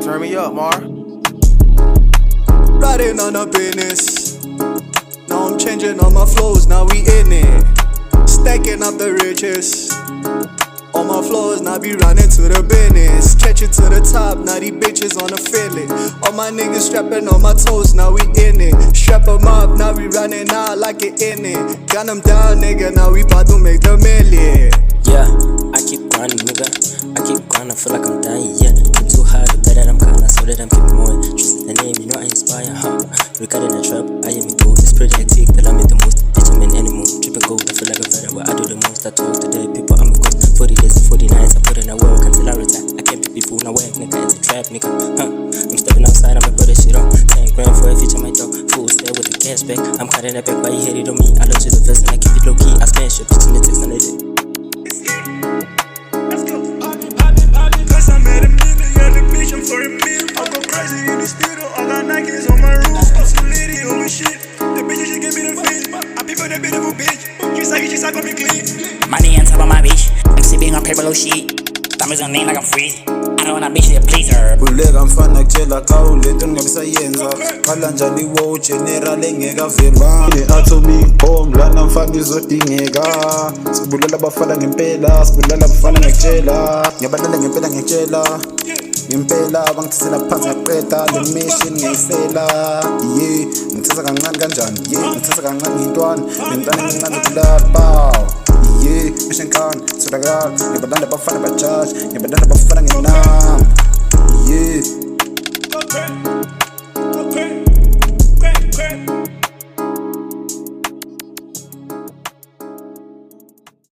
Turn me up, Mar. Riding on the business. Now I'm changing all my flows, now we in it. Stacking up the riches. All my flows, now be running to the business. Catch it to the top, now these bitches on the fillet. All my niggas strapping on my toes, now we in it. Strap 'em up, now we running out like it in it. Gun 'em down, nigga, now we bout to make the million. Yeah, I keep grinding, nigga. I keep grinding, feel like I'm dying, yeah. I'm too hard, the better I'm kinda, so that I'm keeping moving. Trust is the name, you know I inspire, huh? Regarding the trap, I am in gold. It's pretty hectic, that I made the most. Bitch, I'm in any mood, tripping gold. I feel like a veteran, where I do the most. I talk to the people, I'm a ghost. 40 days, 40 nights, I put in a work until I retire. I can't be fool, now work, nigga, it's a trap, nigga, huh? I'm stepping outside, I'ma put this shit on. 10 grand for a feature, my dog. Full stay with the cash back. I'm cutting that back, why you hate it on me? I love you the vest and I keep it low key. I spend shit, bitch, in the text, and legit. I made a million, the bitch, I'm for a meal. I go crazy in the studio, all got Nikes on my roof. I'm so litty, holy shit. The bitch, she give me the feet. I be for that beautiful bitch. She suck on me clean. Money on top of my bitch. I'm sipping on paper low shit. Diamonds on name like I'm Frizzy. I know when I bitch is a pleaser. Ulega mfana kutshela khawulethu ngingabisayenza qala njani wo general engekavimba atomic bomb lana mfana izodingeka sibulala abafana ngempela sibulala abafana ngekutshela ngiyabalala ngempela ngekutshela ngempela bangithisela phansi ngaqeda le mission ngiyifela yeah ngithatha kancane kanjani yeah ngithatha kancane intwana lentwana encane kulapha yeah mission kan sodakala ngiyabalala abafana bajudge ngiyabalala abafana ngenam yeah